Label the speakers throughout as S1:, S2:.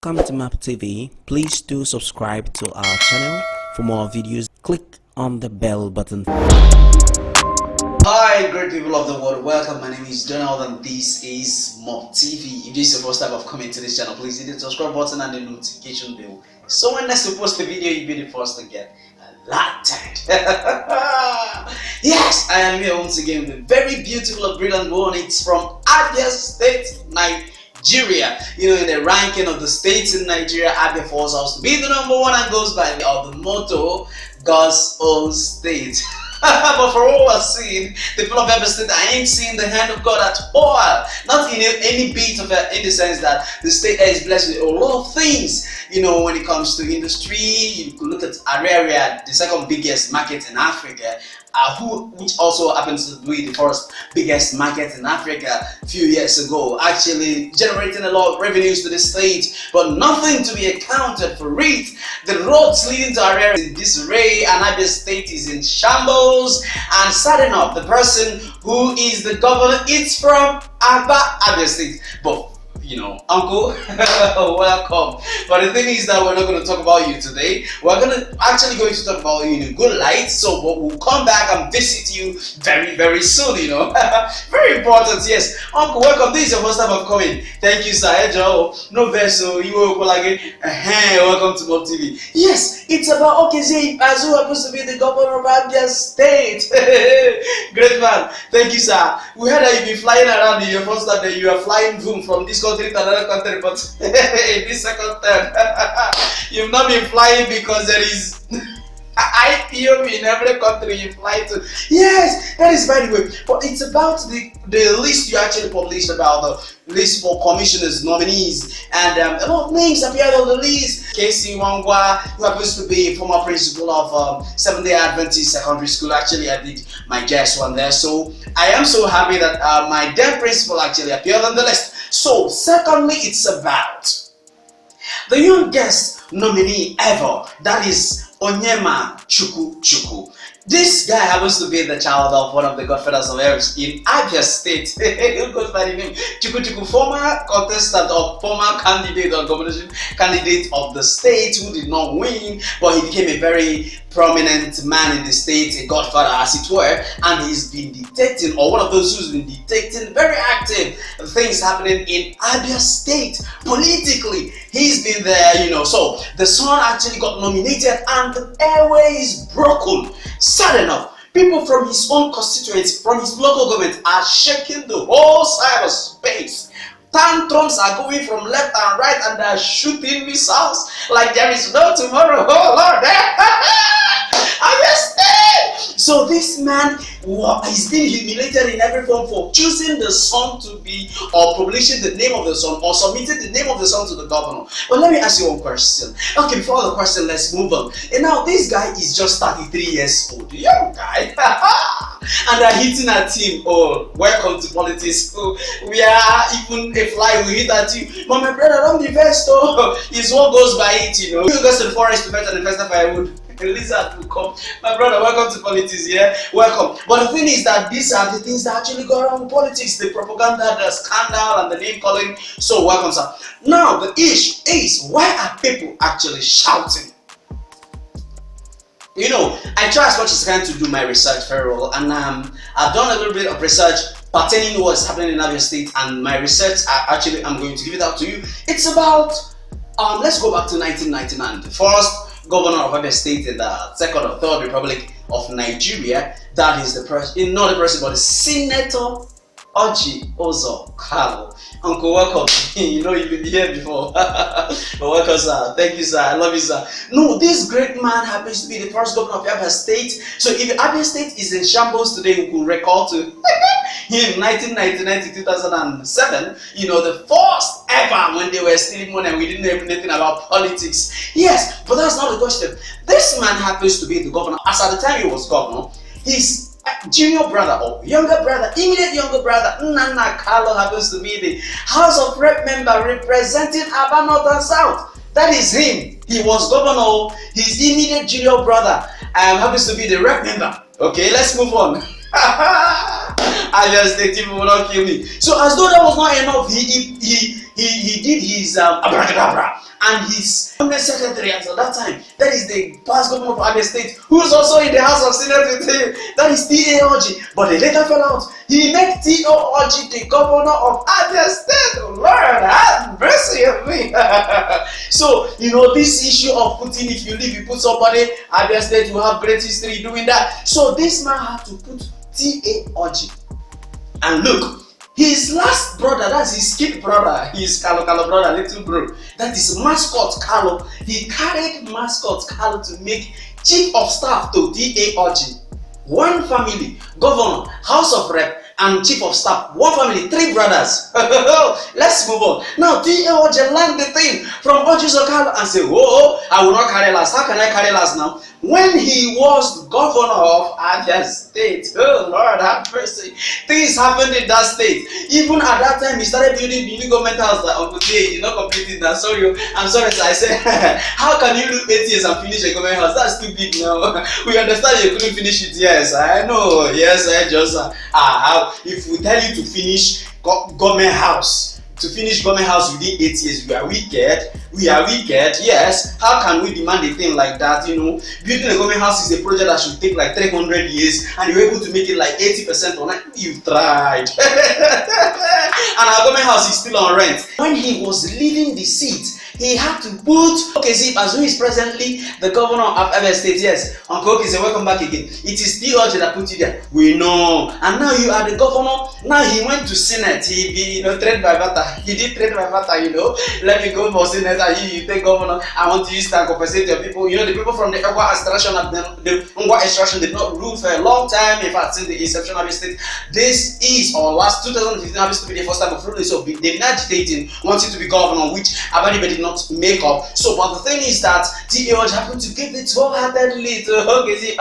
S1: Welcome to Mobtv. Please do subscribe to our channel for more videos. Click on the bell button.
S2: Hi, great people of the world. Welcome. My name is Donald and this is Mobtv. If this is your first time of coming to this channel, please hit the subscribe button and the notification bell. So when next we post a video, you'll be the first to get alerted. Yes, I am here once again with a very beautiful and brilliant one. It's from Abia State, Nigeria. You know, in the ranking of the states in Nigeria, Abia falls out to be the number one and goes by the motto, God's own state. But for all we're seeing, the people of Abia State, I ain't seeing the hand of God at all. Not in any bit of it, in the sense that the state is blessed with a lot of things. You know, when it comes to industry, you could look at Area, the second biggest market in Africa, which also happens to be the first biggest market in Africa a few years ago, actually generating a lot of revenues to the state, but nothing to be accounted for it. The roads leading to Area is in disarray, and Abia State is in shambles. And sad enough, the person who is the governor is from Abia State. But you know, uncle, welcome. But the thing is that we're not going to talk about you today. We're actually going to talk about you in a good light. So we'll come back and visit you very, very soon, you know. Very important, yes. Uncle, welcome. This is your first time of coming. Thank you, sir. Hey, Joe. No vessel. You will again. Welcome to Mobtv. Yes, it's about Okezie. Ikpeazu happens to be the governor of Abia State. Great man. Thank you, sir. We heard that you've been flying around in your first time, that you are flying boom from this country to another country, but in this second term, you've not been flying because there is IPO in every country you fly to. Yes, that is by the way. But it's about the list you actually published, about the list for commissioners, nominees, and a lot of names appeared on the list. Casey Wangwa, who happens to be a former principal of Seventh-day Adventist Secondary School. Actually, I did my just one there, so I am so happy that my then principal actually appeared on the list. So, secondly, it's about the youngest nominee ever, that is Onyema, wachukwu.chukwu. This guy happens to be the child of one of the godfathers of Eris in Abia State. Who goes by the name wachukwu.chukwu, former contestant or former candidate or governorship candidate of the state who did not win, but he became a very prominent man in the state, a godfather as it were, and he's been dictating, or one of those who's been dictating very active things happening in Abia State politically. He's been there, you know. So the son actually got nominated and the airway is broken. Sad enough, people from his own constituents, from his local government, are shaking the whole cyberspace. Tantrums are going from left and right, and they're shooting missiles like there is no tomorrow. Oh Lord, Abia State. So this man is being humiliated in every form for choosing the son to be, or publishing the name of the son, or submitting the name of the son to the governor. But let me ask you one question. Okay, before the question, let's move on. And now this guy is just 33 years old, young guy, and they're hitting at him. Oh, welcome to politics. Oh, we are even a fly will hit at you. But my brother, don't be vexed. Oh, it's what goes by it, you know. You go to the forest to fetch and the first firewood. A lizard will come. My brother, welcome to politics, yeah? Welcome. But the thing is that these are the things that actually go around with politics, the propaganda, the scandal, and the name calling. So welcome, sir. Now, the issue is, why are people actually shouting? You know, I try as much as I can to do my research very well, and I've done a little bit of research pertaining to what's happening in Abia State, and my research, I'm going to give it out to you. It's about, let's go back to 1999, the first governor of Abia State in the second or third republic of Nigeria. That is the person, not the person, but the Senator Oji Ozo Kalo. Uncle, welcome. You know you've been here before. But welcome, sir. Thank you, sir. I love you, sir. No, this great man happens to be the first governor of Abia State. So if Abia State is in shambles today, we could recall to him 1999 to 2007. You know, the first ever when they were stealing money and we didn't know anything about politics. Yes, but that's not the question. This man happens to be the governor. As at the time he was governor, his junior brother or younger brother, immediate younger brother, Nana Carlo, happens to be the House of Rep member representing Abia North and South. That is him. He was governor. His immediate junior brother happens to be the rep member. Okay, let's move on. I just think people will not kill me. So as though that was not enough, he he did his abracadabra, and his permanent secretary at that time, that is the past governor of Abia State, who is also in the House of Senate with him, that is T.A. Orji. But they later fell out. He made T.A. Orji the governor of Abia State. Oh, Lord, have mercy on me. So, you know, this issue of putting, if you leave, you put somebody, Abia State will have great history doing that. So this man had to put T.A. Orji. And look, his last brother, that's his kid brother, his Carlo brother, little bro, that is mascot Carlo. He carried mascot Carlo to make chief of staff to T.A. Orji. One family, governor, house of rep, and chief of staff. One family, 3 brothers. Let's move on. Now T.A. Orji learned the thing from Orji Carlo and say, oh, I will not carry last. How can I carry last now? When he was governor of Abia State, oh Lord have mercy, things happened in that state. Even at that time, he started building the new government house that Okezie did not complete it. I'm sorry, sir. I said, how can you do 8 years and finish a government house? That's too big now. We understand you couldn't finish it. Yes, I know. Yes, I just if we tell you to finish government house. To finish government house within 8 years, we are wicked. We are wicked. Yes. How can we demand a thing like that? You know, building a government house is a project that should take like 300 years, and you're able to make it like 80% on it. You've tried. And our government house is still on rent. When he was leaving the seat, he had to put Okezie, who is presently the governor of Abia State. Yes, Uncle Okezie, welcome back again. It is the Orji that put you there. We know. And now you are the governor. Now he went to Senate. He trade by barter. He did trade by barter, you know. Let me go for Senate and you take governor. I want to use that to compensate your people. You know, the people from the Ngwa extraction of the Ngwa extraction did not rule for a long time. In fact, since the inception of the state, this is or last 2015 happens to be the first time of ruling. So they've been agitating, wanting to be governor, which Abanibe did not make up. So, but the thing is that T.A. Orji happened to give it wholeheartedly to Okezie.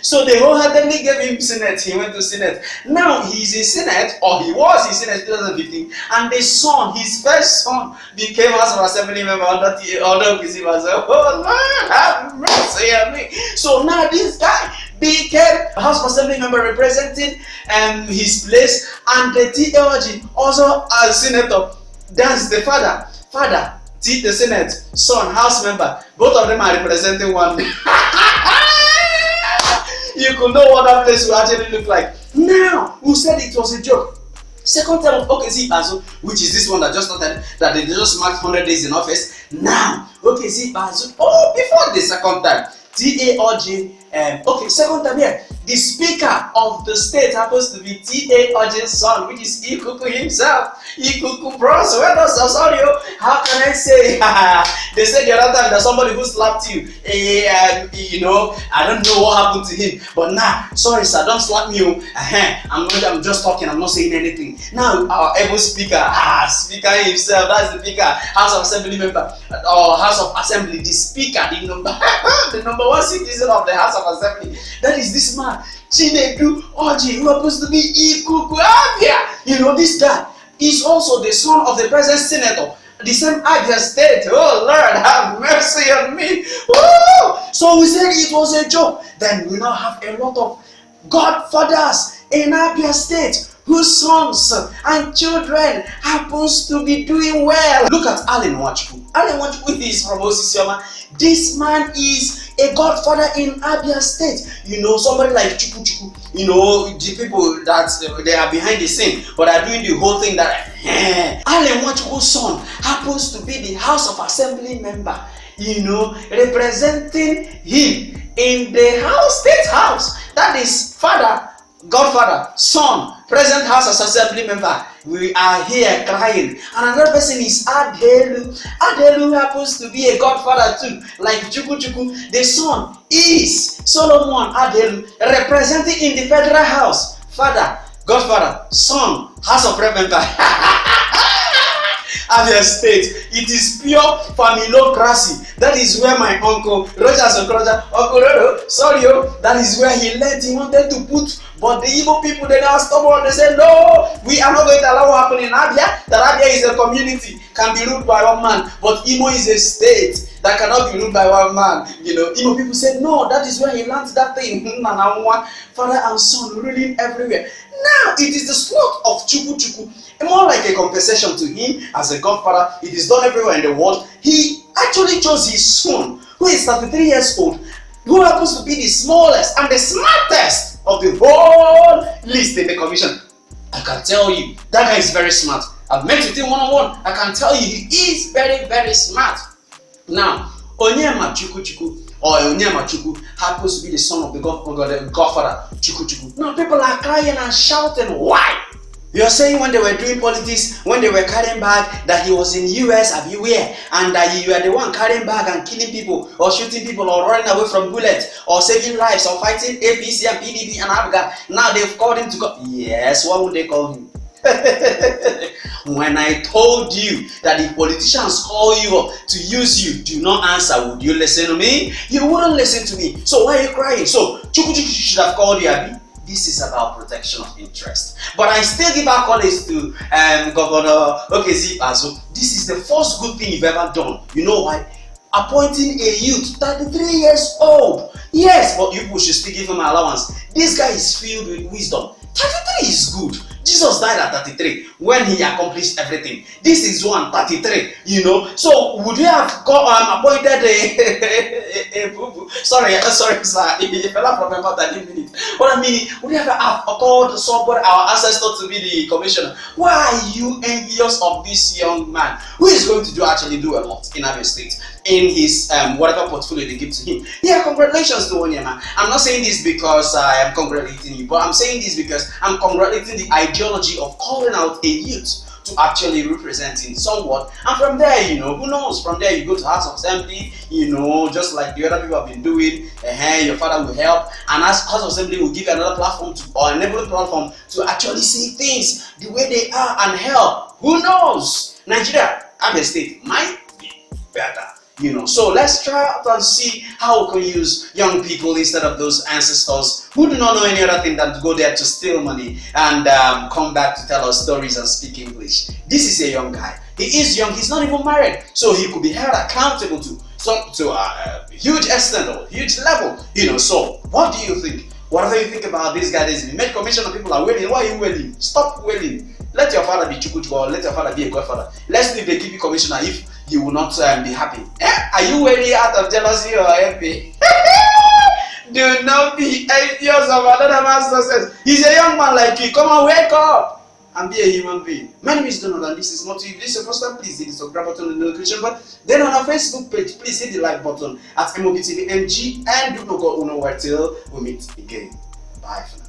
S2: So they wholeheartedly gave him Senate. He went to Senate. Now he's in Senate, or he was in Senate 2015, and the son, his first son, became House of Assembly member under Okezie. Oh Lord, have mercy on me. So now this guy became House of Assembly member representing his place, and the T.A. Orji also as senator. That's the father, the Senate, son, House member. Both of them are representing one. You could know what that place will actually look like. Now, who said it was a joke? Second term of Ikpeazu, which is this one that just started, that they just marked 100 days in office. Now, Ikpeazu, before the second time, T.A. Orji, second time here, the speaker of the state happens to be T.A. Orji's son, which is Ikuku himself. Ikuku bros, well, I'm sorry, how can I say? They said the other time that somebody who slapped you, you know, I don't know what happened to him, but nah, sorry sir, don't slap me. I'm just talking, I'm not saying anything. Now our able speaker, speaker himself, that's the speaker, House of Assembly member, or House of Assembly, the speaker, the number one citizen of the House of Assembly. That is this man, Chinedu Orji, who happens to be Ikuku Abia. You know, this guy is also the son of the present senator, the same Abia State. Oh Lord, have mercy on me. Woo! So we said it was a joke. Then we now have a lot of godfathers in Abia State whose sons and children happens to be doing well. Look at wachukwu. Wachukwu is from Osisioma. This man is a godfather in Abia State. You know, somebody like wachukwu.chukwu. You know, the people that they are behind the scene, but are doing the whole thing that wachukwu's son happens to be the House of Assembly member. You know, representing him in the State House. That is father, godfather, son, present House of Assembly member. We are here crying. And another person is Adelu. Adelu happens to be a godfather too, like Chukwu. The son is Solomon Adelu, representing in the federal house. Father, godfather, son, House of Rep member. Abia State, it is pure familocracy. That is where my uncle Roger Sokroja, Uncle Roro, sorry, that is where he wanted to put But the Igbo people, they now stubborn. They say, no, we are not going to allow what happened in Abia. That Abia is a community, can be ruled by one man. But Imo is a state that cannot be ruled by one man. Igbo people said, no, that is where he learned that thing. Father and son ruling everywhere. Now it is the slot of wachukwu.chukwu, more like a compensation to him as a godfather. It is done everywhere in the world. He actually chose his son, who is 33 years old, who happens to be the smallest and the smartest of the whole list in the commission. I can tell you, that guy is very smart. I've met with him one-on-one. I can tell you, he is very, very smart. Now, Onyema wachukwu.chukwu or Onyema wachukwu happens to be the son of the godfather wachukwu.chukwu. Now, people are crying and shouting, why? You're saying when they were doing politics, when they were carrying bag, that he was in US, everywhere, and that you are the one carrying bag and killing people, or shooting people, or running away from bullets, or saving lives, or fighting APC and PDP and Abia. Now they've called him to go. Yes, what would they call him? When I told you that if politicians call you up to use you, do not answer, would you listen to me? You wouldn't listen to me. So why are you crying? So wachukwu.chukwu should have called you, Abi. This is about protection of interest. But I still give accolades to Governor Okezie. This is the first good thing you've ever done. You know why? Appointing a youth, 33 years old. Yes, but you people should still give him an allowance. This guy is filled with wisdom. 33 is good. Jesus died at 33 when he accomplished everything. This is 33, So would you have appointed a boo-boo? Sorry, sir. If I don't remember that in a minute. What I mean, would you have called somebody, our ancestor, to be the commissioner? Why are you envious of this young man who is going to actually do a lot in Abia State in his whatever portfolio they give to him? Yeah, congratulations to Onyema. I'm not saying this because I am congratulating you, but I'm saying this because I'm congratulating the ideology of calling out a youth to actually representing somewhat, and from there, who knows, from there you go to House of Assembly, just like the other people have been doing. Your father will help, and as House of Assembly will give you another platform or enabling platform to actually see things the way they are and help. Who knows? Nigeria, Abia State might be better. So let's try out and see how we can use young people instead of those ancestors who do not know any other thing than to go there to steal money and come back to tell us stories and speak English. This is a young guy. He is young. He's not even married, so he could be held accountable to a huge extent or huge level. So what do you think? Whatever you think about this guy, if you make commissioner, people are wailing. Why are you wailing? Stop wailing. Let your father be wachukwu or let your father be a godfather. Let's see if they give you commissioner if you will not be happy. Are you wailing out of jealousy or envy? Do not be envious of another man's success. He's a young man like you. Come on, wake up and be a human being. My name is Donald, and this is Mobtv. If this is your first time, please hit the subscribe button and the notification button. Then on our Facebook page, please hit the like button at Mobtv MG, and do not go nowhere till we meet again. Bye for now.